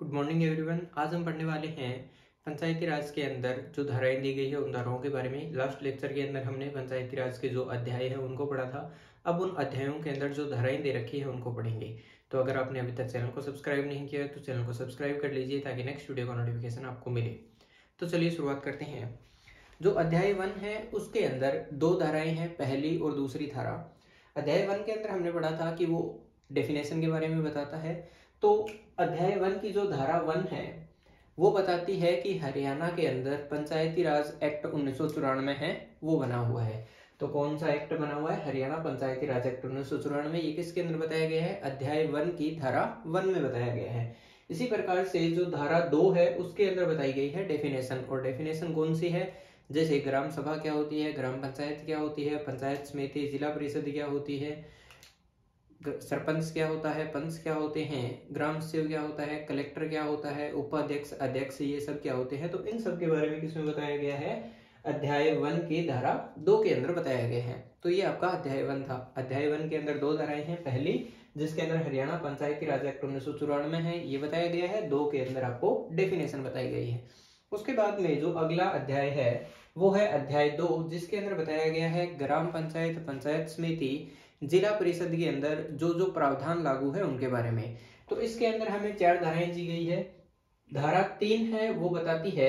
Good morning everyone. आज हम पढ़ने वाले हैं पंचायती राज के अंदर जो धाराएं दी गई है उन धाराओं के बारे में। लास्ट लेक्चर के अंदर हमने पंचायती राज के जो अध्याय है उनको पढ़ा था। अब उन अध्यायों के अंदर जो धाराएं दे रखी है उनको पढ़ेंगे। तो अगर आपने अभी तक चैनल को सब्सक्राइब नहीं किया है तो चैनल को सब्सक्राइब कर लीजिए ताकि नेक्स्ट वीडियो का नोटिफिकेशन आपको मिले। तो चलिए शुरुआत करते हैं। जो अध्याय 1 है उसके अंदर दो धाराएं हैं, पहली और दूसरी धारा। अध्याय 1 के अंदर हमने पढ़ा था कि वो डेफिनेशन के बारे में बताता है। तो अध्याय 1 की जो धारा 1 है वो बताती है कि हरियाणा के अंदर पंचायती राज एक्ट 1994 है वो बना हुआ है। तो कौन सा एक्ट बना हुआ है? हरियाणा पंचायती राज एक्ट 1994। ये किसके अंदर बताया गया है? अध्याय 1 की धारा 1 में बताया गया है। इसी प्रकार से जो धारा 2 है उसके अंदर बताई गई है डेफिनेशन। और डेफिनेशन कौन सी है? जैसे ग्राम सभा क्या होती है, ग्राम पंचायत क्या होती है, पंचायत समिति, जिला परिषद क्या होती है, सरपंच क्या होता है, पंच क्या होते हैं, ग्राम सेवक क्या होता है, कलेक्टर क्या होता है, उपाध्यक्ष, अध्यक्ष, ये सब क्या होते हैं। तो इन सब के बारे में किसमें बताया गया है? अध्याय 1 की धारा 2 के अंदर बताया गया है। तो ये आपका अध्याय 1 था। अध्याय 1 के अंदर दो धाराएं हैं, पहली जिसके अंदर हरियाणा पंचायती राज एक्ट 1994 है ये बताया गया है, 2 के अंदर आपको डेफिनेशन बताई गई है। उसके बाद में जो अगला अध्याय है वो है अध्याय 2 जिसके अंदर बताया गया है ग्राम पंचायत, पंचायत समिति, जिला परिषद के अंदर जो जो प्रावधान लागू है उनके बारे में। तो इसके अंदर हमें 4 धाराएं दी गई है। धारा 3 है वो बताती है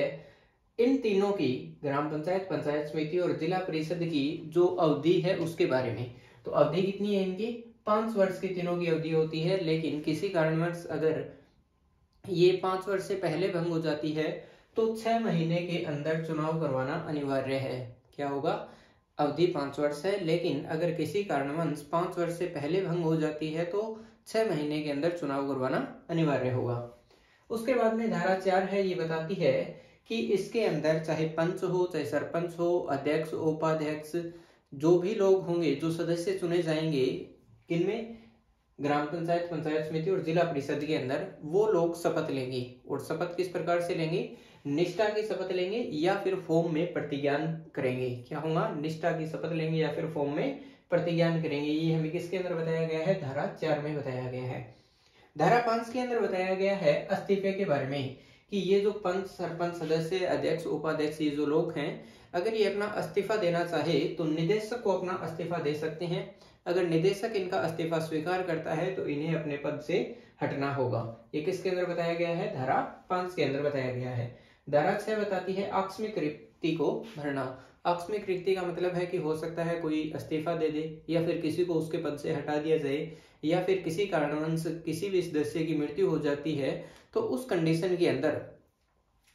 इन तीनों की, ग्राम पंचायत, पंचायत समिति और जिला परिषद की जो अवधि है उसके बारे में। तो अवधि कितनी है इनकी? 5 वर्ष की तीनों की अवधि होती है। लेकिन किसी कारणवश अगर ये 5 वर्ष से पहले भंग हो जाती है तो 6 महीने के अंदर चुनाव करवाना अनिवार्य है। क्या होगा? अवधि 5 वर्ष है, लेकिन अगर किसी कारणवश 5 वर्ष से पहले भंग हो जाती है तो 6 महीने के अंदर चुनाव करवाना अनिवार्य होगा। उसके बाद में धारा 4 है ये बताती है कि इसके अंदर चाहे पंच हो, चाहे सरपंच हो, अध्यक्ष, उपाध्यक्ष, जो भी लोग होंगे, जो सदस्य चुने जाएंगे किनमें? ग्राम पंचायत, पंचायत समिति और जिला परिषद के अंदर, वो लोग शपथ लेंगे। और शपथ किस प्रकार से लेंगे? निष्ठा की शपथ लेंगे या फिर फॉर्म में प्रतिज्ञान करेंगे। क्या होगा? निष्ठा की शपथ लेंगे या फिर फॉर्म में प्रतिज्ञान करेंगे। ये हमें किसके अंदर बताया गया है? धारा 4 में बताया गया है। धारा 5 के अंदर बताया गया है इस्तीफे के बारे में कि ये जो पंच, सरपंच, सदस्य, अध्यक्ष, उपाध्यक्ष, ये जो लोग हैं, अगर ये अपना इस्तीफा देना चाहे तो निदेशक को अपना इस्तीफा दे सकते हैं। अगर निदेशक इनका इस्तीफा स्वीकार करता है तो इन्हें अपने पद से हटना होगा। ये किसके अंदर बताया गया है? धारा 5 के अंदर बताया गया है। धारा 6 बताती है आकस्मिक रिक्ति को भरना। आकस्मिक रिक्ति का मतलब है कि हो सकता है कोई इस्तीफा दे दे या फिर किसी को उसके पद से हटा दिया जाए या फिर किसी कारणवश किसी भी सदस्य की मृत्यु हो जाती है तो उस कंडीशन के अंदर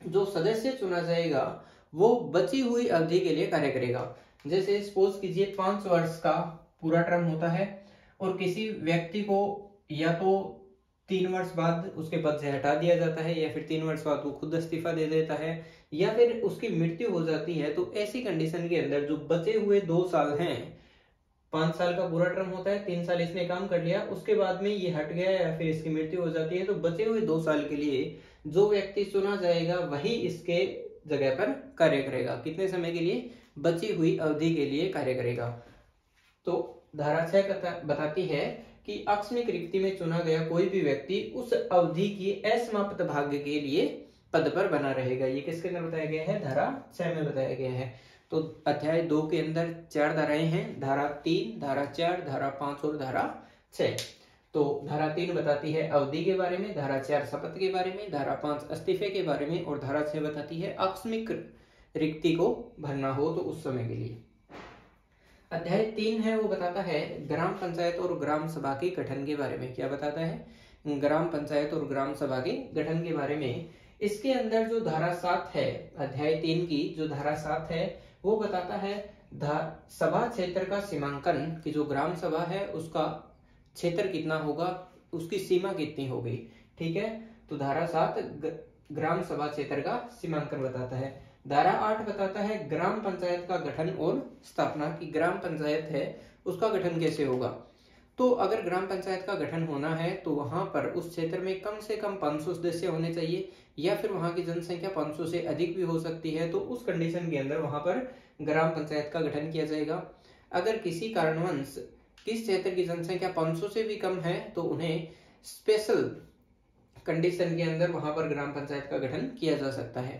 जो सदस्य चुना जाएगा वो बची हुई अवधि के लिए कार्य करेगा। जैसे सपोज कीजिए 5 वर्ष का पूरा टर्म होता है और किसी व्यक्ति को या तो 3 वर्ष बाद उसके पद से हटा दिया जाता है या फिर 3 वर्ष बाद वो खुद इस्तीफा दे देता है या फिर उसकी मृत्यु हो जाती है। तो ऐसी कंडीशन के अंदर जो बचे हुए 2 साल हैं, 5 साल का पूरा टर्म होता है, 3 साल इसने काम कर लिया, उसके बाद में ये हट गया या फिर इसकी मृत्यु हो जाती है, तो बचे हुए 2 साल के लिए जो व्यक्ति चुना जाएगा वही इसके जगह पर कार्य करेगा। कितने समय के लिए? बची हुई अवधि के लिए कार्य करेगा। तो धारा 6 बताती है कि आकस्मिक रिक्ति में चुना गया कोई भी व्यक्ति उस अवधि की असमाप्त भाग के लिए पद पर बना रहेगा। ये किसके अंदर बताया गया है? धारा 6 में बताया गया है। तो अध्याय 2 के अंदर 4 धाराएं हैं, धारा 3, धारा 4, धारा 5 और धारा 6। तो धारा 3 बताती है अवधि के बारे में, धारा 4 शपथ के बारे में, धारा 5 इस्तीफे के बारे में और धारा 6 बताती है आकस्मिक रिक्ति को भरना हो तो उस समय के लिए। अध्याय 3 है वो बताता है ग्राम पंचायत और ग्राम सभा के गठन के बारे में। क्या बताता है? ग्राम पंचायत और ग्राम सभा के गठन के बारे में। इसके अंदर जो धारा 7 है, अध्याय 3 की जो धारा 7 है वो बताता है सभा क्षेत्र का सीमांकन, की जो ग्राम सभा है उसका क्षेत्र कितना होगा, उसकी सीमा कितनी होगी। ठीक है, तो धारा 7 ग्राम सभा क्षेत्र का सीमांकन बताता है। धारा 8 बताता है ग्राम पंचायत का गठन और स्थापना, की ग्राम पंचायत है उसका गठन कैसे होगा। तो अगर ग्राम पंचायत का गठन होना है तो वहां पर उस क्षेत्र में कम से कम 500 सदस्य होने चाहिए या फिर वहां की जनसंख्या 500 से अधिक भी हो सकती है। तो उस कंडीशन के अंदर वहां पर ग्राम पंचायत का गठन किया जाएगा। अगर किसी कारणवश किस क्षेत्र की जनसंख्या 500 से भी कम है तो उन्हें स्पेशल कंडीशन के अंदर वहां पर ग्राम पंचायत का गठन किया जा सकता है।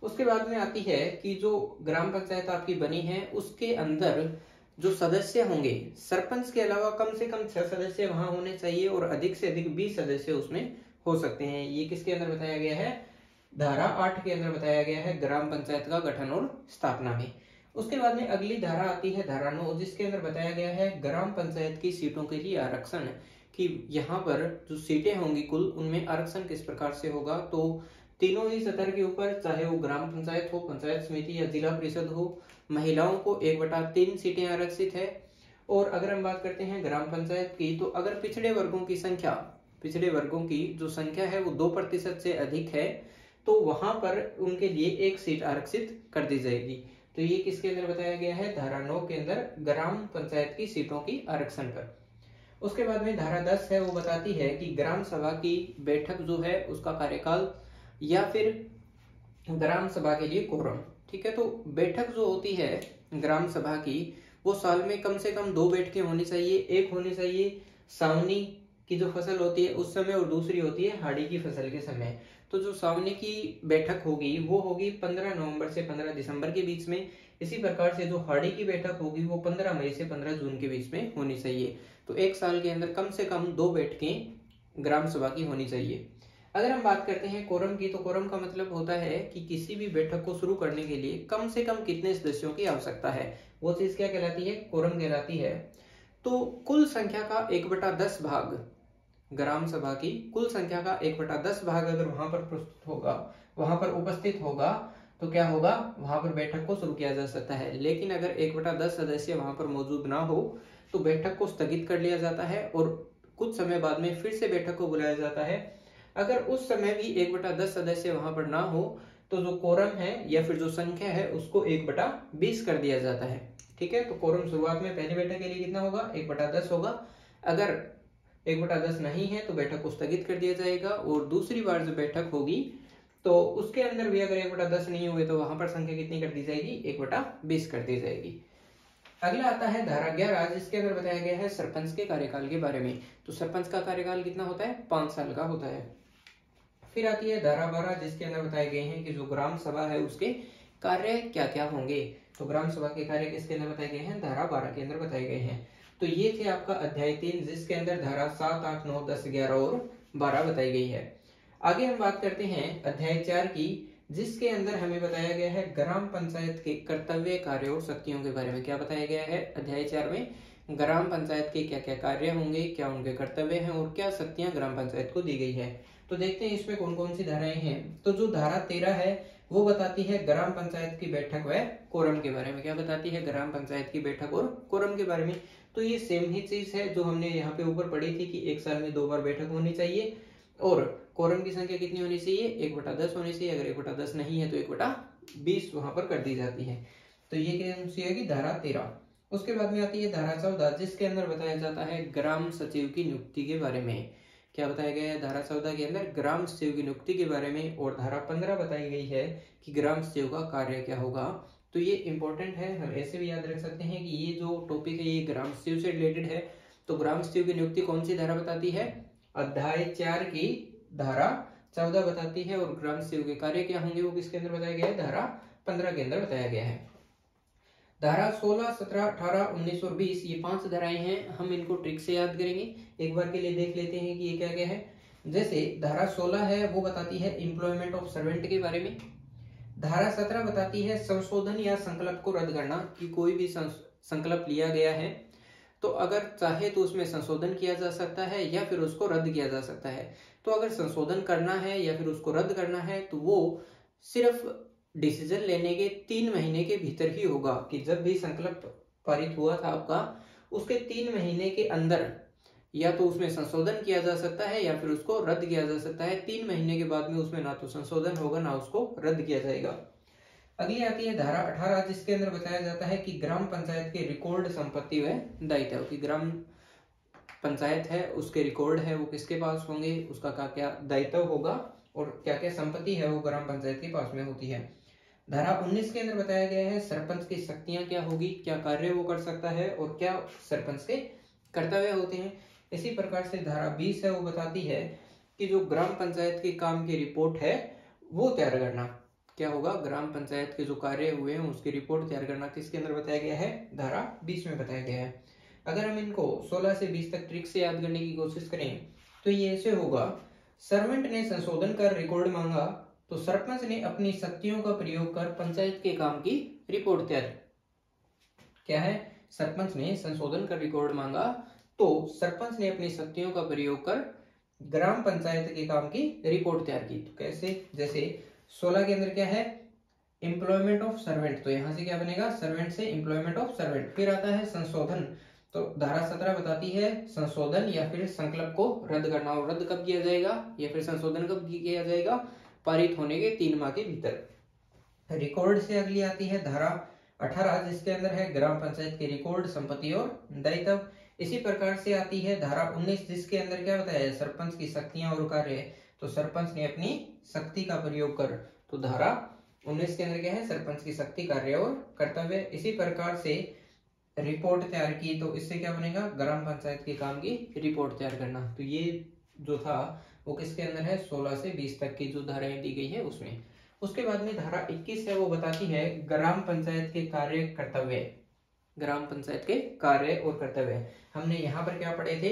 उसके बाद में आती है कि जो ग्राम पंचायत आपकी बनी है उसके अंदर जो सदस्य होंगे, सरपंच के अलावा कम से कम 6 सदस्य वहां होने चाहिए और अधिक से अधिक 20 सदस्य उसमें हो सकते हैं। ये किसके अंदर बताया गया है? धारा 8 के अंदर बताया गया है ग्राम पंचायत का गठन और स्थापना में। उसके बाद में अगली धारा आती है धारा 9, जिसके अंदर बताया गया है ग्राम पंचायत की सीटों के लिए आरक्षण, कि यहाँ पर जो सीटें होंगी कुल उनमें आरक्षण किस प्रकार से होगा। तो तीनों ही स्तर के ऊपर, चाहे वो ग्राम पंचायत हो, पंचायत समिति या जिला परिषद हो, महिलाओं को 1/3 सीटें आरक्षित है। और अगर हम बात करते हैं ग्राम पंचायत की, तो अगर पिछड़े वर्गों की संख्या, पिछड़े वर्गों की जो संख्या है वो 2% से अधिक है तो वहां पर उनके लिए 1 सीट आरक्षित कर दी जाएगी। तो ये किसके अंदर बताया गया है? धारा 9 के अंदर ग्राम पंचायत की सीटों की आरक्षण पर। उसके बाद में धारा 10 है, वो बताती है कि ग्राम सभा की बैठक जो है उसका कार्यकाल या फिर ग्राम सभा के लिए कोरम। ठीक है, तो बैठक जो होती है ग्राम सभा की वो साल में कम से कम 2 बैठकें होनी चाहिए। एक होनी चाहिए सावनी की जो फसल होती है उस समय और दूसरी होती है हाड़ी की फसल के समय। तो जो सावनी की बैठक होगी वो होगी 15 नवंबर से 15 दिसंबर के बीच में। इसी प्रकार से जो हाड़ी की बैठक होगी वो 15 मई से 15 जून के बीच में होनी चाहिए। तो एक साल के अंदर कम से कम 2 बैठकें ग्राम सभा की होनी चाहिए। अगर हम बात करते हैं कोरम की, तो कोरम का मतलब होता है कि किसी भी बैठक को शुरू करने के लिए कम से कम कितने सदस्यों की आवश्यकता है, वो चीज क्या कहलाती है? कोरम कहलाती है। तो कुल संख्या का 1/10 भाग, ग्राम सभा की कुल संख्या का 1/10 भाग अगर वहां पर प्रस्तुत होगा, वहां पर उपस्थित होगा, तो क्या होगा? वहां पर बैठक को शुरू किया जा सकता है। लेकिन अगर 1/10 सदस्य वहां पर मौजूद ना हो तो बैठक को स्थगित कर लिया जाता है और कुछ समय बाद में फिर से बैठक को बुलाया जाता है। अगर उस समय भी 1/10 सदस्य वहां पर ना हो तो जो कोरम है या फिर जो संख्या है उसको 1/20 कर दिया जाता है। ठीक है, तो कोरम शुरुआत में पहली बैठक के लिए कितना होगा? 1/10 होगा। अगर 1/10 नहीं है तो बैठक को स्थगित कर दिया जाएगा और दूसरी बार जो बैठक होगी तो उसके अंदर भी अगर 1/10 नहीं हुए तो वहां पर संख्या कितनी कर दी जाएगी? 1/20 कर दी जाएगी। अगला आता है धारा 11, जिसके अंदर बताया गया है सरपंच के कार्यकाल के बारे में। तो सरपंच का कार्यकाल कितना होता है? 5 साल का होता है। फिर आती है धारा 12, जिसके अंदर बताए गए हैं कि जो ग्राम सभा है उसके कार्य क्या क्या होंगे। तो ग्राम सभा के कार्य किसके अंदर बताए गए हैं? धारा 12 के अंदर बताए गए हैं। तो ये थे आपका अध्याय 3, जिसके अंदर धारा 7, 8, 9, 10, 11 और 12 बताई गई है। आगे हम बात करते हैं अध्याय 4 की, जिसके अंदर हमें बताया गया है ग्राम पंचायत के कर्तव्य, कार्य और शक्तियों के बारे में। क्या बताया गया है अध्याय 4 में? ग्राम पंचायत के क्या क्या कार्य होंगे, क्या उनके कर्तव्य हैं और क्या शक्तियां ग्राम पंचायत को दी गई है। तो देखते हैं इसमें कौन कौन सी धाराएं हैं। तो जो धारा 13 है वो बताती है ग्राम पंचायत की बैठक व कोरम के बारे में। क्या बताती है? ग्राम पंचायत की बैठक और कोरम के बारे में। तो ये सेम ही चीज है जो हमने यहाँ पे ऊपर पढ़ी थी कि एक साल में 2 बार बैठक होनी चाहिए और कोरम की संख्या कितनी होनी चाहिए? 1/10 होनी चाहिए। अगर 1/10 नहीं है तो 1/20 वहां पर कर दी जाती है। तो ये कौन सी है? धारा 13। उसके बाद में आती है धारा 14, जिसके अंदर बताया जाता है ग्राम सचिव की नियुक्ति के बारे में। क्या बताया गया है धारा 14 के अंदर? ग्राम सचिव की नियुक्ति के बारे में। और धारा 15 बताई गई है कि ग्राम सचिव का कार्य क्या होगा। तो ये इंपॉर्टेंट है, हम ऐसे भी याद रख सकते हैं कि ये जो टॉपिक है ये ग्राम सचिव से रिलेटेड है। तो ग्राम सचिव की नियुक्ति कौन सी धारा बताती है? अध्याय 4 की धारा 14 बताती है। और ग्राम सचिव के कार्य क्या होंगे वो किसके अंदर बताया गया है? धारा 15 के अंदर बताया गया है। धारा 16, 17, 18, 19 और 20 ये 5 धाराएं हैं। हम इनको ट्रिक से याद करेंगे। एक बार के लिए देख लेते हैं कि ये क्या क्या है। जैसे धारा 16 है वो बताती है एम्प्लॉयमेंट ऑफ सर्वेंट के बारे में। धारा 17 बताती है संशोधन या संकल्प को रद्द करना, कि कोई भी संकल्प लिया गया है तो अगर चाहे तो उसमें संशोधन किया जा सकता है या फिर उसको रद्द किया जा सकता है। तो अगर संशोधन करना है या फिर उसको रद्द करना है तो वो सिर्फ डिसीजन लेने के 3 महीने के भीतर ही होगा, कि जब भी संकल्प पारित हुआ था आपका उसके 3 महीने के अंदर या तो उसमें संशोधन किया जा सकता है या फिर उसको रद्द किया जा सकता है। 3 महीने के बाद में उसमें ना तो संशोधन होगा ना उसको रद्द किया जाएगा। अगली आती है धारा 18, जिसके अंदर बताया जाता है कि ग्राम पंचायत के रिकॉर्ड संपत्ति व दायित्व, की ग्राम पंचायत है उसके रिकॉर्ड है वो किसके पास होंगे, उसका क्या क्या दायित्व होगा और क्या क्या संपत्ति है वो ग्राम पंचायत के पास में होती है। धारा 19 के अंदर बताया गया है सरपंच की शक्तियां क्या होगी, क्या कार्य वो कर सकता है और क्या सरपंच के कर्तव्य होते हैं। इसी प्रकार से धारा 20 है वो बताती है कि जो ग्राम पंचायत के काम की रिपोर्ट है वो तैयार करना। क्या होगा, ग्राम पंचायत के जो कार्य हुए हैं उसकी रिपोर्ट तैयार करना किसके अंदर बताया गया है, धारा 20 में बताया गया है। अगर हम इनको 16 से 20 तक ट्रिक से याद करने की कोशिश करें तो ये ऐसे होगा, सर्वेंट ने संशोधन कर रिकॉर्ड मांगा तो सरपंच ने अपनी शक्तियों का प्रयोग कर पंचायत के काम की रिपोर्ट तैयार। क्या है, सरपंच ने संशोधन कर रिकॉर्ड मांगा तो सरपंच ने अपनी शक्तियों का प्रयोग कर ग्राम पंचायत के काम की रिपोर्ट तैयार की। तो कैसे, जैसे 16 के अंदर क्या है, एम्प्लॉयमेंट ऑफ सर्वेंट, तो यहां से क्या बनेगा, सर्वेंट से एम्प्लॉयमेंट ऑफ सर्वेंट। फिर आता है संशोधन, तो धारा 17 बताती है संशोधन या फिर संकल्प को रद्द करना, और रद्द कब किया जाएगा या फिर संशोधन कब किया जाएगा, पारित होने के 3 माह के भीतर। रिकॉर्ड से अगली आती है धारा 18 जिसके अंदर है ग्राम पंचायत के रिकॉर्ड, संपत्ति और दायित्व। इसी प्रकार से आती है धारा 19 जिसके अंदर क्या बताया है, सरपंच की शक्तियां और कार्य, तो सरपंच ने अपनी शक्ति का प्रयोग कर, तो धारा 19 के अंदर क्या है, सरपंच की शक्ति, कार्य और कर्तव्य। इसी प्रकार से रिपोर्ट तैयार की, तो इससे क्या बनेगा, ग्राम पंचायत के काम की रिपोर्ट तैयार करना। तो ये जो था वो किसके अंदर है, 16 से 20 तक की जो धाराएं दी गई है उसमें। उसके बाद में धारा 21 है, वो बताती है ग्राम पंचायत के कार्य कर्तव्य, ग्राम पंचायत के कार्य और कर्तव्य। हमने यहाँ पर क्या पढ़े थे,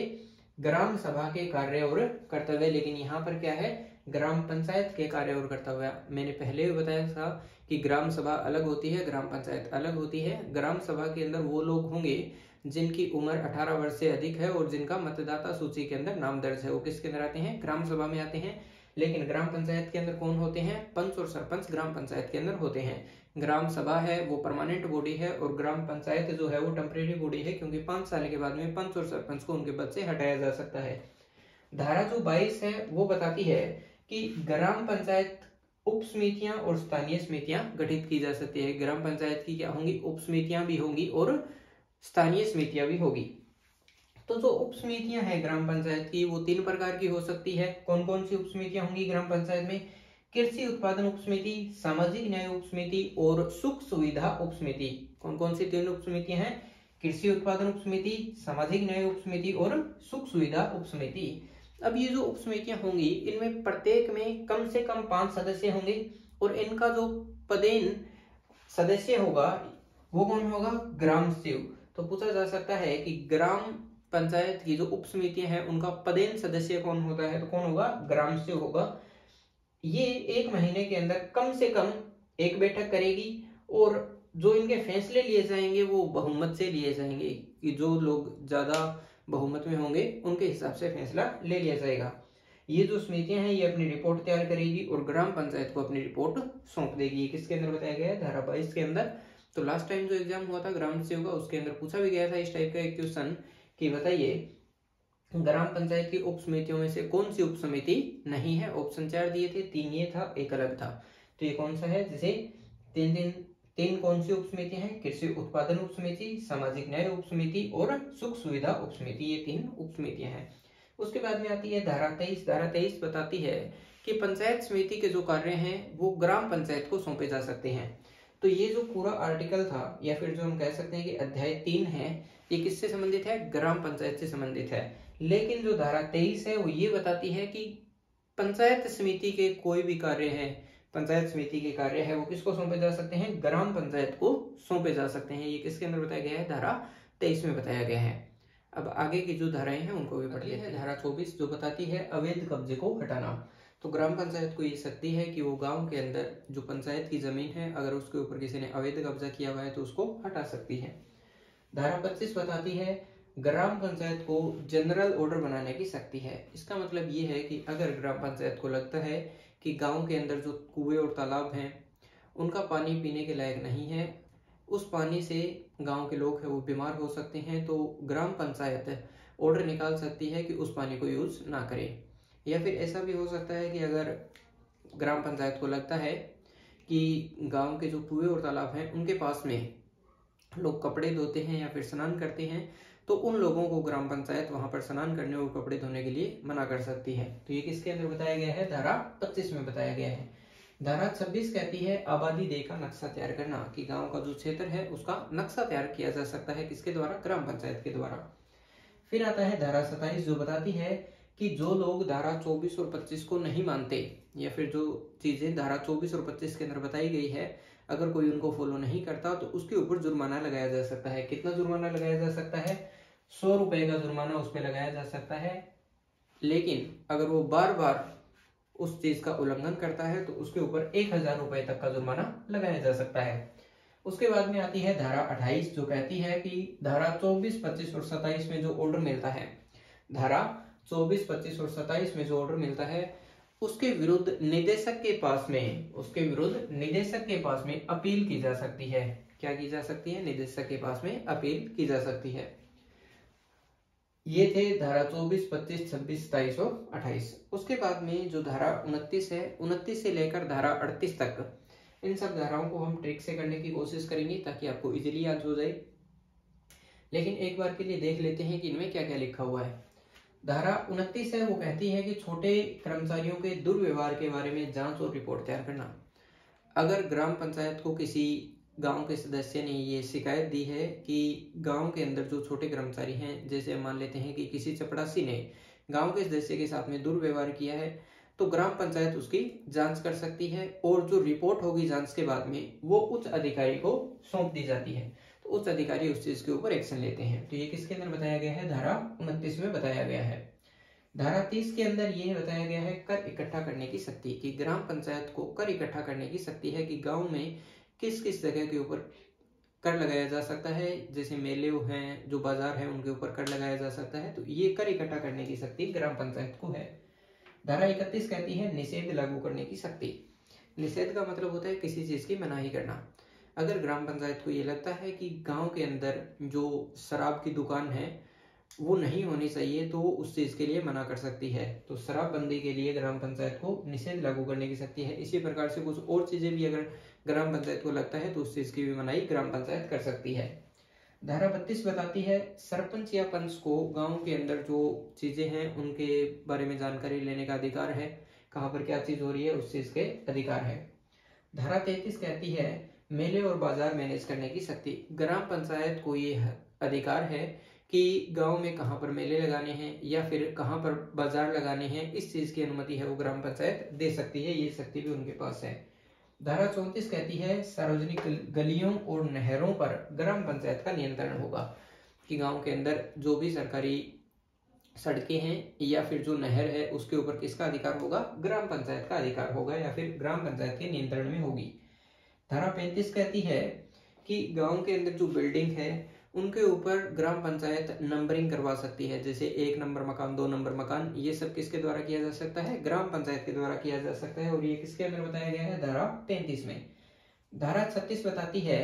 ग्राम सभा के कार्य और कर्तव्य, लेकिन यहाँ पर क्या है, ग्राम पंचायत के कार्य और कर्तव्य। मैंने पहले भी बताया था कि ग्राम सभा अलग होती है, ग्राम पंचायत अलग होती है। ग्राम सभा के अंदर वो लोग होंगे जिनकी उम्र 18 वर्ष से अधिक है और जिनका मतदाता सूची के अंदर नाम दर्ज है, वो किसके अंदर आते हैं, ग्राम सभा में आते हैं। लेकिन ग्राम पंचायत के अंदर कौन होते हैं, पंच और सरपंच ग्राम पंचायत के अंदर होते हैं। ग्राम सभा है वो परमानेंट बॉडी है और ग्राम पंचायत जो है वो टेम्परेरी बॉडी है, क्योंकि 5 साल के बाद में पंच और सरपंच को उनके पद से हटाया जा सकता है। धारा जो 22 है वो बताती है कि ग्राम पंचायत उप समितियां और स्थानीय समितियां गठित की जा सकती है। ग्राम पंचायत की क्या होंगी, उप समितियां भी होंगी और स्थानीय समितियां भी होगी। तो जो उप समितियां हैं ग्राम पंचायत की वो 3 प्रकार की हो सकती है। कौन कौन सी उप समितियां होंगी ग्राम पंचायत में, कृषि उत्पादन उप समिति, सामाजिक न्याय उप समिति और सुख सुविधा उप समिति। कौन कौन सी 3 उप समितियां हैं, कृषि उत्पादन उप समिति, सामाजिक न्याय उप समिति और सुख सुविधा उप समिति। अब ये जो उप समितियां होंगी इनमें प्रत्येक में कम से कम 5 सदस्य होंगे और इनका जो पदेन सदस्य होगा वो कौन होगा, ग्राम सेवक। तो पूछा जा सकता है कि ग्राम पंचायत की जो उप समितियां हैं उनका पदेन सदस्य कौन होता है, तो कौन होगा, ग्राम सेवक होगा। ये 1 महीने के अंदर कम से कम 1 बैठक करेगी और जो इनके फैसले लिए जाएंगे वो बहुमत से लिए जाएंगे, कि जो लोग ज्यादा बहुमत में होंगे उनके हिसाब से फैसला ले लिया जाएगा। ये जो समितियां हैं ये अपनी रिपोर्ट तैयार करेगी और ग्राम पंचायत को अपनी रिपोर्ट सौंप देगी। किसके अंदर बताया गया है, धारा 22 के अंदर। तो लास्ट टाइम जो एग्जाम हुआ था ग्राम सेवक का उसके अंदर पूछा भी गया था इस टाइप का एक क्वेश्चन कि बताइए ग्राम पंचायत की उप समितियों में से कौन सी उप समिति नहीं है। ऑप्शन 4 दिए थे, 3 ये था, 1 अलग था। तो ये कौन सा है, जैसे तीन कौन सी उप समिति है, कृषि उत्पादन उप समिति, सामाजिक न्याय उप समिति और सुख सुविधा उप समिति, ये 3 उप समितियां हैं। उसके बाद में आती है धारा 23। धारा 23 बताती है कि पंचायत समिति के जो कार्य हैं वो ग्राम पंचायत को सौंपे जा सकते हैं। तो ये जो पूरा आर्टिकल था या फिर जो हम कह सकते हैं कि अध्याय 3 है, ये किससे संबंधित है, ग्राम पंचायत से संबंधित है। लेकिन जो धारा 23 है वो ये बताती है कि पंचायत समिति के कोई भी कार्य है, पंचायत समिति के कार्य है वो किसको सौंपे जा सकते हैं, ग्राम पंचायत को सौंपे जा सकते हैं। ये किसके अंदर बताया गया है, धारा 23 में बताया गया है। अब आगे की जो धाराएं हैं उनको भी पढ़ लेते हैं। धारा 24 जो बताती है अवैध कब्जे को हटाना। तो ग्राम पंचायत को ये शक्ति है कि वो गांव के अंदर जो पंचायत की जमीन है अगर उसके ऊपर किसी ने अवैध कब्जा किया हुआ है तो उसको हटा सकती है। धारा 25 बताती है ग्राम पंचायत को जनरल ऑर्डर बनाने की शक्ति है। इसका मतलब ये है कि अगर ग्राम पंचायत को लगता है कि गांव के अंदर जो कुएं और तालाब हैं उनका पानी पीने के लायक नहीं है, उस पानी से गांव के लोग हैं वो बीमार हो सकते हैं, तो ग्राम पंचायत ऑर्डर निकाल सकती है कि उस पानी को यूज ना करें। या फिर ऐसा भी हो सकता है कि अगर ग्राम पंचायत को लगता है कि गांव के जो कुएं और तालाब हैं उनके पास में लोग कपड़े धोते हैं या फिर स्नान करते हैं, तो उन लोगों को ग्राम पंचायत वहां पर स्नान करने और कपड़े धोने के लिए मना कर सकती है। तो ये किसके अंदर बताया गया है, धारा 25 में बताया गया है। धारा 26 कहती है आबादी देय का नक्शा तैयार करना, कि गांव का जो क्षेत्र है उसका नक्शा तैयार किया जा सकता है किसके द्वारा, ग्राम पंचायत के द्वारा। फिर आता है धारा 27 जो बताती है कि जो लोग धारा 24 और 25 को नहीं मानते, या फिर जो चीजें धारा 24 और 25 के अंदर बताई गई है, अगर कोई उनको फॉलो नहीं करता तो उसके ऊपर जुर्माना लगाया जा सकता है। कितना जुर्माना लगाया जा सकता है? 100 रुपए का जुर्माना उस पर लगाया जा सकता है। लेकिन अगर वो बार बार उस चीज का उल्लंघन करता है तो उसके ऊपर 1000 रुपए तक का जुर्माना लगाया जा सकता है। उसके बाद में आती है धारा 28, जो कहती है कि धारा 24, 25 और 27 में जो ऑर्डर मिलता है, धारा 24, 25 और 27 में जो ऑर्डर मिलता है, उसके विरुद्ध निदेशक के पास में, उसके विरुद्ध निदेशक के पास में अपील की जा सकती है। क्या की जा सकती है? निदेशक के पास में अपील की जा सकती है। ये थे धारा 24, 25, 26, 27 और 28। उसके बाद में जो धारा 29 है, 29 से लेकर धारा 38 तक, इन सब धाराओं को हम ट्रिक से करने की कोशिश करेंगे ताकि आपको इजीली याद हो जाए। लेकिन एक बार के लिए देख लेते हैं कि इनमें क्या क्या लिखा हुआ है। धारा 29 है, वो कहती है कि छोटे कर्मचारियों के दुर्व्यवहार के बारे में जांच और रिपोर्ट तैयार करना। अगर ग्राम पंचायत को किसी गांव के सदस्य ने ये शिकायत दी है कि गांव के अंदर जो छोटे कर्मचारी हैं, जैसे मान लेते हैं कि किसी चपरासी ने गांव के सदस्य के साथ में दुर्व्यवहार किया है, तो ग्राम पंचायत उसकी जांच कर सकती है और जो रिपोर्ट होगी जांच के बाद में वो उच्च अधिकारी को सौंप दी जाती है। तो उच्च अधिकारी उस चीज के ऊपर एक्शन लेते हैं। तो ये किसके अंदर बताया गया है? धारा 29 में बताया गया है। धारा 30 के अंदर ये बताया गया है कर इकट्ठा करने की शक्ति, कि ग्राम पंचायत को कर इकट्ठा करने की शक्ति है कि गांव में किस किस जगह के ऊपर कर लगाया जा सकता है। जैसे मेले हैं, जो बाजार है, उनके ऊपर कर लगाया जा सकता है। तो ये कर इकट्ठा करने की शक्ति ग्राम पंचायत को है। धारा 31 कहती है निषेध लागू करने की शक्ति। निषेध का मतलब होता है किसी चीज की मनाही करना। अगर ग्राम पंचायत को ये लगता है कि गांव के अंदर जो शराब की दुकान है वो नहीं होनी चाहिए, तो वो उस चीज के लिए मना कर सकती है। तो शराबबंदी के लिए ग्राम पंचायत को निषेध लागू करने की शक्ति है। इसी प्रकार से कुछ और चीजें भी अगर ग्राम पंचायत को लगता है तो उस चीज की भी मनाही ग्राम पंचायत कर सकती है। धारा 32 बताती है सरपंच या पंच को गांव के अंदर जो चीजें हैं उनके बारे में जानकारी लेने का अधिकार है। कहाँ पर क्या चीज हो रही है उस चीज के अधिकार है। धारा 33 कहती है मेले और बाजार मैनेज करने की शक्ति। ग्राम पंचायत को ये अधिकार है कि गांव में कहाँ पर मेले लगाने हैं या फिर कहाँ पर बाजार लगाने हैं, इस चीज की अनुमति है वो ग्राम पंचायत दे सकती है। ये शक्ति भी उनके पास है। धारा 34 कहती है सार्वजनिक गलियों और नहरों पर ग्राम पंचायत का नियंत्रण होगा, कि गांव के अंदर जो भी सरकारी सड़कें हैं या फिर जो नहर है उसके ऊपर किसका अधिकार होगा? ग्राम पंचायत का अधिकार होगा या फिर ग्राम पंचायत के नियंत्रण में होगी। धारा 35 कहती है कि गांव के अंदर जो बिल्डिंग है उनके ऊपर ग्राम पंचायत नंबरिंग करवा सकती है। जैसे 1 नंबर मकान, 2 नंबर मकान, ये सब किसके द्वारा किया जा सकता है? ग्राम पंचायत के द्वारा किया जा सकता है। और ये किसके अंदर बताया गया है? धारा 33 में। धारा 36 बताती है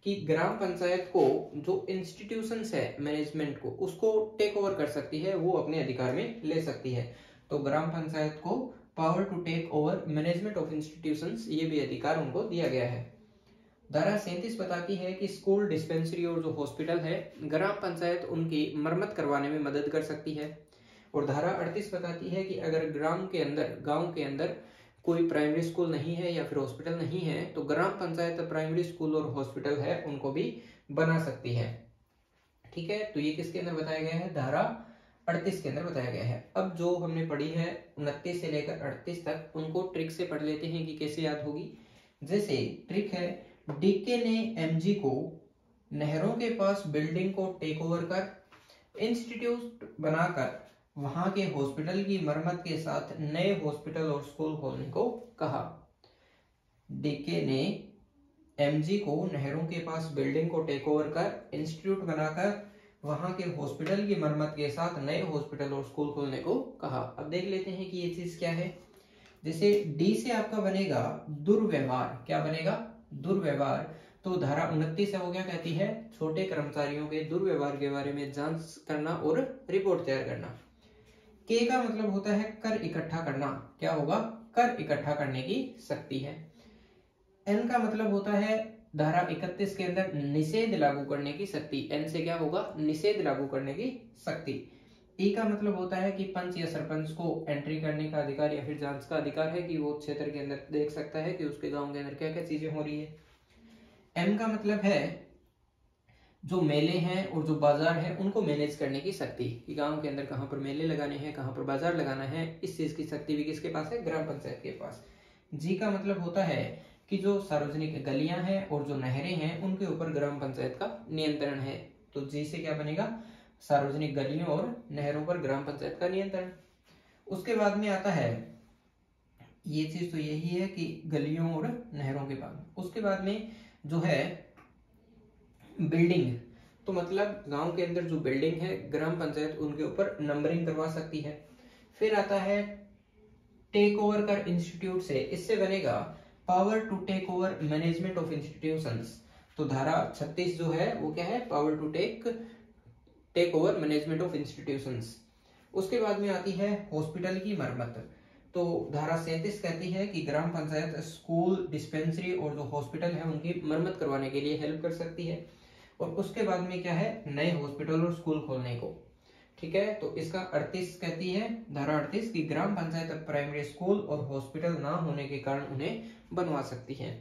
कि ग्राम पंचायत को जो इंस्टीट्यूशंस है मैनेजमेंट को, उसको टेक ओवर कर सकती है, वो अपने अधिकार में ले सकती है। तो ग्राम पंचायत को power to take over management of institutions, ये भी अधिकार उनको दिया गया है। धारा 37 बताती है कि स्कूल, डिस्पेंसरी और जो हॉस्पिटल है ग्राम पंचायत उनकी मरम्मत करवाने में मदद कर सकती है। और धारा 38 बताती है कि अगर गांव के अंदर कोई प्राइमरी स्कूल नहीं है या फिर हॉस्पिटल नहीं है तो ग्राम पंचायत प्राइमरी स्कूल और हॉस्पिटल है उनको भी बना सकती है। ठीक है, तो ये किसके अंदर बताया गया है? धारा 38 के अंदर बताया गया है। अब जो हमने पढ़ी है 29 से लेकर 38 तक, उनको ट्रिक से पढ़ लेते हैं कि कैसे याद होगी। जैसे ट्रिक है, डीके ने एमजी को नहरों के पास बिल्डिंग को टेक ओवर कर इंस्टीट्यूट बनाकर वहां के हॉस्पिटल की मरम्मत के साथ नए हॉस्पिटल और स्कूल खोलने को कहा। डीके ने एमजी को नहरों के पास बिल्डिंग को टेक ओवर कर इंस्टीट्यूट बनाकर वहां के हॉस्पिटल की मरम्मत के साथ नए हॉस्पिटल और स्कूल खोलने को कहा। अब देख लेते हैं कि ये चीज क्या है। जैसे डी से आपका बनेगा दुर्व्यवहार। क्या बनेगा? दुर्व्यवहार। तो धारा 29 है वो क्या कहती है? छोटे कर्मचारियों के दुर्व्यवहार के बारे में जांच करना और रिपोर्ट तैयार करना। के का मतलब होता है कर इकट्ठा करना। क्या होगा? कर इकट्ठा करने की शक्ति है। एन का मतलब होता है धारा 31 के अंदर निषेध लागू करने की शक्ति। एन से क्या होगा? निषेध लागू करने की शक्ति। ई का मतलब होता है कि पंच या सरपंच को एंट्री करने का अधिकार या फिर जांच का अधिकार है, कि वो क्षेत्र के अंदर देख सकता है कि उसके गांव के अंदर क्या क्या चीजें हो रही है। एम का मतलब है जो मेले हैं और जो बाजार है उनको मैनेज करने की शक्ति, कि गांव के अंदर कहाँ पर मेले लगाने हैं, कहाँ पर बाजार लगाना है, इस चीज की शक्ति भी किसके पास है? ग्राम पंचायत के पास। जी का मतलब होता है कि जो सार्वजनिक गलियां हैं और जो नहरें हैं उनके ऊपर ग्राम पंचायत का नियंत्रण है। तो जी से क्या बनेगा? सार्वजनिक गलियों और नहरों पर ग्राम पंचायत का नियंत्रण। उसके बाद में आता है, ये चीज तो यही है कि गलियों और नहरों के बाद, उसके बाद में जो है बिल्डिंग, तो मतलब गांव के अंदर जो बिल्डिंग है ग्राम पंचायत उनके ऊपर नंबरिंग करवा सकती है। फिर आता है टेक ओवर कर इंस्टीट्यूट से, इससे बनेगा power to take over management of institutions. तो धारा 36 जो है वो क्या है? Power to take over management of institutions. उसके बाद में आती है हॉस्पिटल की मरम्मत। तो धारा 37 कहती है कि ग्राम पंचायत स्कूल, डिस्पेंसरी और जो हॉस्पिटल है उनकी मरम्मत करवाने के लिए हेल्प कर सकती है। और उसके बाद में क्या है? नए हॉस्पिटल और स्कूल खोलने को। ठीक है, तो इसका 38 कहती है, धारा 38 की ग्राम पंचायत प्राइमरी स्कूल और हॉस्पिटल ना होने के कारण उन्हें बनवा सकती है।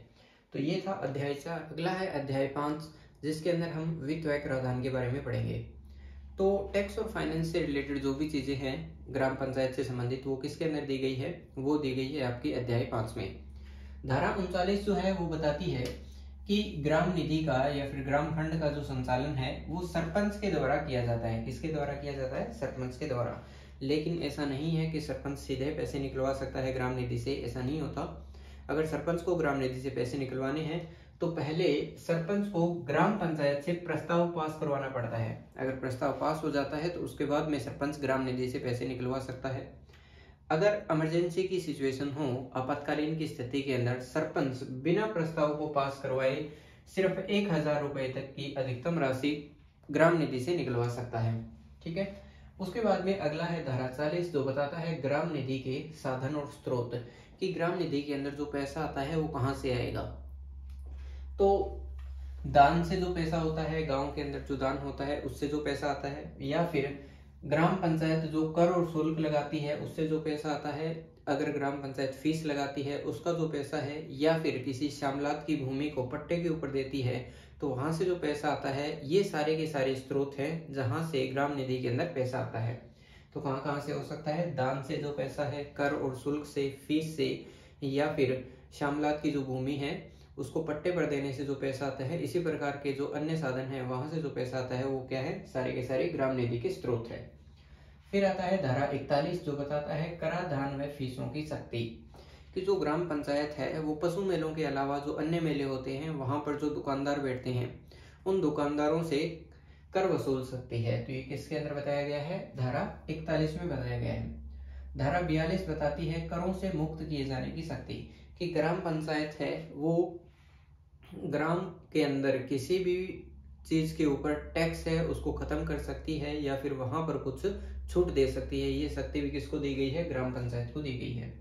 तो ये था अध्याय 4। अगला है अध्याय 5, जिसके अंदर हम वित्त व्यय कराधान के बारे में पढ़ेंगे। तो टैक्स और फाइनेंस से रिलेटेड जो भी चीजें हैं ग्राम पंचायत से संबंधित, वो किसके अंदर दी गई है? वो दी गई है आपकी अध्याय 5 में। धारा 39 जो है वो बताती है कि ग्राम निधि का या फिर ग्राम फंड का जो संचालन है वो सरपंच के द्वारा किया जाता है। किसके द्वारा किया जाता है? सरपंच के द्वारा। लेकिन ऐसा नहीं है कि सरपंच सीधे पैसे निकलवा सकता है ग्राम निधि से, ऐसा नहीं होता। अगर सरपंच को ग्राम निधि से पैसे निकलवाने हैं तो पहले सरपंच को ग्राम पंचायत से प्रस्ताव पास करवाना पड़ता है। अगर प्रस्ताव पास हो जाता है तो उसके बाद में सरपंच ग्राम निधि से पैसे निकलवा सकता है। अगर इमरजेंसी की सिचुएशन हो, आपातकालीन की स्थिति के अंदर सरपंच बिना प्रस्ताव को पास करवाए सिर्फ 1000 रुपए तक की अधिकतम राशि ग्राम निधि से निकलवा सकता है। ठीक है, उसके बाद में अगला है धारा 40 जो बताता है ग्राम निधि के साधन और स्रोत, कि ग्राम निधि के अंदर जो पैसा आता है वो कहाँ से आएगा। तो दान से जो पैसा होता है, गांव के अंदर जो दान होता है उससे जो पैसा आता है, या फिर ग्राम पंचायत जो कर और शुल्क लगाती है उससे जो पैसा आता है, अगर ग्राम पंचायत फीस लगाती है उसका जो पैसा है, या फिर किसी श्यामलात की भूमि को पट्टे के ऊपर देती है तो वहां से जो पैसा आता है, ये सारे के सारे स्रोत हैं जहां से ग्राम निधि के अंदर पैसा आता है। तो कहाँ कहाँ से हो सकता है? दान से जो पैसा है, कर और शुल्क से, फीस से, या फिर श्यामलात की जो भूमि है उसको पट्टे पर देने से जो पैसा आता है। इसी प्रकार के जो अन्य साधन है वहां से जो पैसा आता है वो क्या है? सारे के सारे ग्राम निधि के स्रोत है। फिर आता है धारा 41 जो बताता है कराधान व फीसों की शक्ति, कि जो ग्राम पंचायत है वो पशु मेलों के अलावा जो अन्य मेले होते हैं वहां पर जो दुकानदार बैठते हैं उन दुकानदारों से कर वसूल सकती है। तो ये किसके अंदर बताया गया है? धारा 41 में बताया गया है। धारा 42 बताती है करों से मुक्त किए जाने की शक्ति, कि ग्राम पंचायत है वो ग्राम के अंदर किसी भी चीज के ऊपर टैक्स है उसको खत्म कर सकती है, या फिर वहां पर कुछ छूट दे सकती है। ये शक्ति भी किसको दी गई है? ग्राम पंचायत को दी गई है।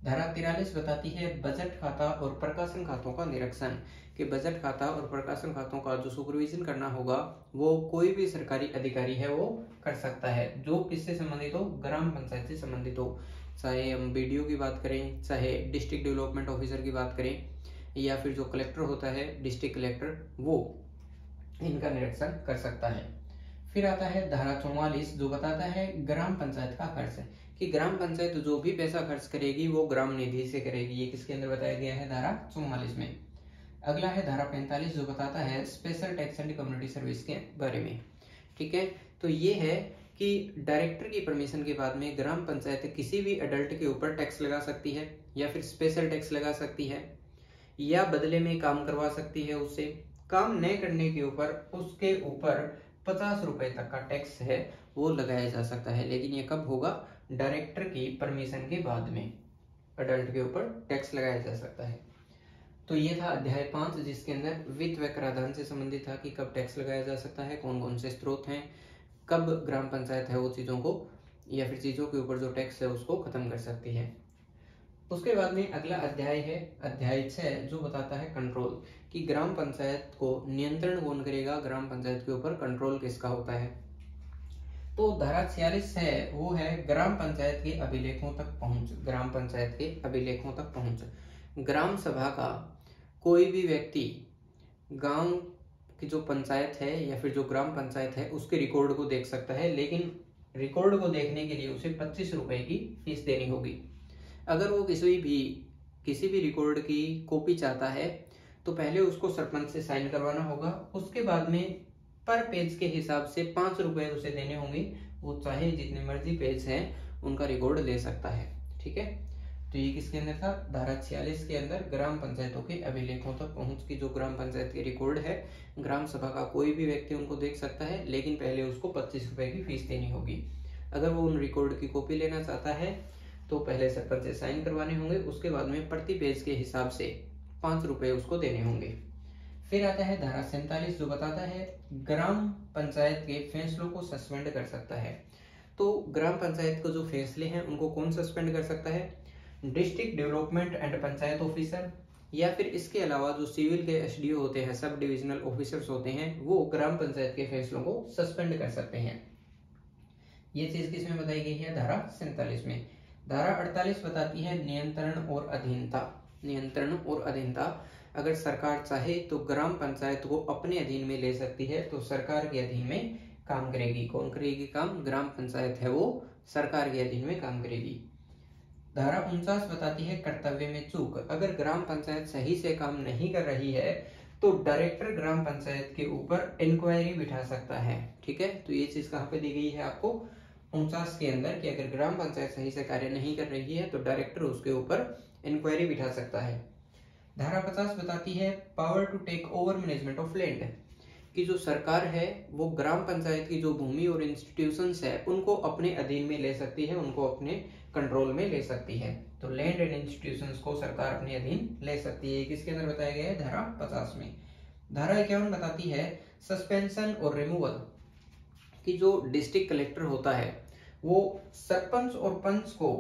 धारा 43 बताती है बजट खाता और प्रकाशन खातों का निरीक्षण, कि बजट खाता और प्रकाशन खातों का जो सुपरविजन करना होगा वो कोई भी सरकारी अधिकारी है वो कर सकता है, जो किससे संबंधित हो? ग्राम पंचायत से संबंधित हो। चाहे हम बीडीओ की बात करें, चाहे डिस्ट्रिक्ट डेवलपमेंट ऑफिसर की बात करें, या फिर जो कलेक्टर होता है डिस्ट्रिक्ट कलेक्टर, वो इनका निरीक्षण कर सकता है। फिर आता है धारा 44 जो बताता है ग्राम पंचायत का खर्च, कि ग्राम पंचायत जो भी पैसा खर्च करेगी वो ग्राम निधि से करेगी। ये किसके अंदर बताया गया है? धारा 44 में। अगला है धारा 45 जो बताता है special tax and community service के बारे में। ठीक है, तो ये है कि डायरेक्टर की परमिशन के बाद में ग्राम पंचायत किसी भी एडल्ट के ऊपर टैक्स लगा सकती है, या फिर स्पेशल टैक्स लगा सकती है, या बदले में काम करवा सकती है उससे। काम न करने के ऊपर उसके ऊपर 50 रुपए तक का टैक्स है वो लगाया जा सकता है। लेकिन ये कब होगा? डायरेक्टर की परमिशन के बाद में अडल्ट के ऊपर टैक्स लगाया जा सकता है। तो ये था अध्याय 5 जिसके अंदर वित्त व कराधान से संबंधित था, कि कब टैक्स लगाया जा सकता है, कौन कौन से स्रोत हैं, कब ग्राम पंचायत है वो चीजों को या फिर चीजों के ऊपर जो टैक्स है उसको खत्म कर सकती है। उसके बाद में अगला अध्याय है अध्याय 6 जो बताता है कंट्रोल, कि ग्राम पंचायत को नियंत्रण कौन करेगा, ग्राम पंचायत के ऊपर कंट्रोल किसका होता है। तो धारा 46 है वो है ग्राम पंचायत के अभिलेखों तक पहुंच। ग्राम पंचायत के अभिलेखों तक पहुंच, ग्राम सभा का कोई भी व्यक्ति गांव कि जो पंचायत है या फिर जो ग्राम पंचायत है उसके रिकॉर्ड को देख सकता है, लेकिन रिकॉर्ड को देखने के लिए उसे 25 रुपए की फीस देनी होगी। अगर वो किसी भी रिकॉर्ड की कॉपी चाहता है तो पहले उसको सरपंच से साइन करवाना होगा, उसके बाद में पर पेज के हिसाब से 5 रुपए उसे देने होंगे। वो चाहे जितने मर्जी पेज हैं उनका रिकॉर्ड ले सकता है। ठीक है, तो ये किसके अंदर था, धारा 46 के अंदर ग्राम पंचायतों के अभिलेखों तक पहुंच की जो ग्राम पंचायत के रिकॉर्ड है, ग्राम सभा का कोई भी व्यक्ति उनको देख सकता है, लेकिन पहले उसको 25 रुपए की फीस देनी होगी। अगर वो उन रिकॉर्ड की कॉपी लेना चाहता है तो पहले सरपंच से साइन करवाने होंगे, उसके बाद में प्रति पेज के हिसाब से 5 रुपए उसको देने होंगे। फिर आता है धारा 47 जो बताता है ग्राम पंचायत के फैसलों को सस्पेंड कर सकता है। तो ग्राम पंचायत को जो फैसले हैं उनको कौन सस्पेंड कर सकता है, district development and panchayat officer, या फिर इसके अलावा जो सिविल के एसडीओ होते हैं, सब डिविजनल ऑफिसर्स होते हैं, वो ग्राम पंचायत के फैसलों को सस्पेंड कर सकते हैं। ये चीज किसमें बताई गई है, धारा 47 में। धारा 48 बताती है नियंत्रण और अधीनता। नियंत्रण और अधीनता, अगर सरकार चाहे तो ग्राम पंचायत को अपने अधीन में ले सकती है, तो सरकार के अधीन में काम करेगी। कौन करेगी काम, ग्राम पंचायत है वो सरकार के अधीन में काम करेगी। धारा 49 बताती है कर्तव्य में चूक। अगर ग्राम पंचायत सही से काम नहीं कर रही है तो डायरेक्टर ग्राम पंचायत के ऊपर इंक्वायरी बिठा सकता है। ठीक है, तो ये चीज कहाँ पे दी गई है आपको, 49 के अंदर, कि अगर ग्राम पंचायत सही से कार्य नहीं कर रही है तो डायरेक्टर उसके ऊपर इंक्वायरी बिठा सकता है। धारा 50 बताती है power to take over management of land, कि जो सरकार है वो ग्राम पंचायत की जो भूमि और इंस्टीट्यूशंस है उनको अपने अधीन में ले सकती है, उनको अपने कंट्रोल में ले सकती है। तो लैंड एंड इंस्टीट्यूशंस को सरकार अपने अधीन ले सकती है। किसके अंदर बताया गया है, धारा 50 में। धारा 51 बताती है सस्पेंशन और रिमूवल, कि जो डिस्ट्रिक्ट कलेक्टर होता है वो सरपंच और पंच को,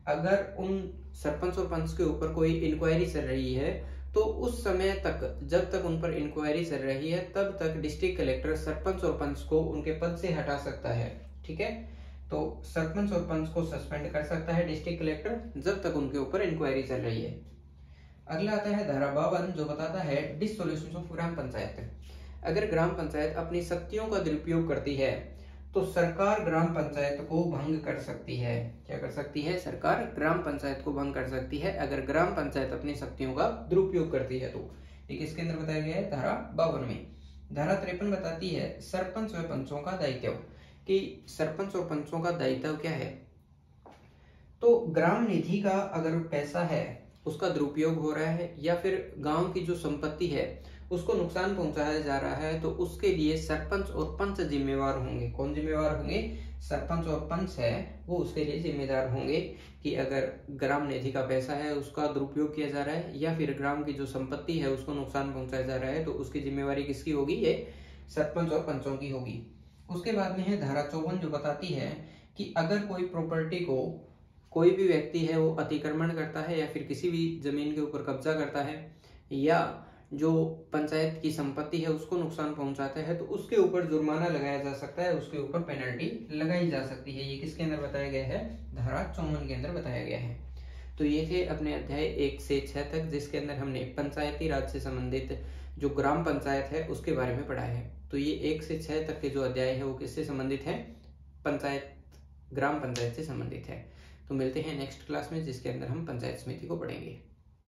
अगर उन सरपंच और पंच के ऊपर कोई इंक्वायरी चल रही है तो उस समय तक, जब तक उन पर इंक्वायरी चल रही है तब तक डिस्ट्रिक्ट कलेक्टर सरपंच और पंच को उनके पद से हटा सकता है। ठीक है, तो सरपंच और पंच को सस्पेंड कर सकता है डिस्ट्रिक्ट कलेक्टर जब तक उनके ऊपर इंक्वायरी चल रही है। अगला आता है धारा 52 जो बताता है डिसोल्यूशन ऑफ ग्राम पंचायत। अगर ग्राम पंचायत अपनी शक्तियों का दुरुपयोग करती है तो सरकार ग्राम पंचायत को भंग कर सकती है। क्या कर सकती है, सरकार ग्राम पंचायत को भंग कर सकती है अगर ग्राम पंचायत अपनी शक्तियों का दुरुपयोग करती है तो। ये किसके अंदर बताया गया है, धारा 52 में। धारा 53 बताती है सरपंच व पंचों का दायित्व, कि सरपंच और पंचों का दायित्व क्या है। तो ग्राम निधि का अगर पैसा है उसका दुरुपयोग हो रहा है या फिर गांव की जो संपत्ति है उसको नुकसान पहुंचाया जा रहा है तो उसके लिए सरपंच और पंच जिम्मेवार होंगे। कौन जिम्मेवार होंगे, सरपंच और पंच है वो उसके लिए जिम्मेदार होंगे, कि अगर ग्राम निधि का पैसा है उसका दुरुपयोग किया जा रहा है या फिर ग्राम की जो संपत्ति है उसको नुकसान पहुंचाया जा रहा है तो उसकी जिम्मेवारी किसकी होगी, ये सरपंच और पंचों की होगी। उसके बाद में है धारा 54 जो बताती है कि अगर कोई प्रॉपर्टी को कोई भी व्यक्ति है वो अतिक्रमण करता है या फिर किसी भी जमीन के ऊपर कब्जा करता है या जो पंचायत की संपत्ति है उसको नुकसान पहुंचाता है तो उसके ऊपर जुर्माना लगाया जा सकता है, उसके ऊपर पेनल्टी लगाई जा सकती है। ये किसके अंदर बताया गया है, धारा 54 के अंदर बताया गया है। तो ये थे अपने अध्याय 1 से 6 तक, जिसके अंदर हमने पंचायती राज से संबंधित जो ग्राम पंचायत है उसके बारे में पढ़ा है। तो ये 1 से 6 तक के जो अध्याय है वो किससे संबंधित है, पंचायत, ग्राम पंचायत से संबंधित है। तो मिलते हैं नेक्स्ट क्लास में जिसके अंदर हम पंचायत समिति को पढ़ेंगे।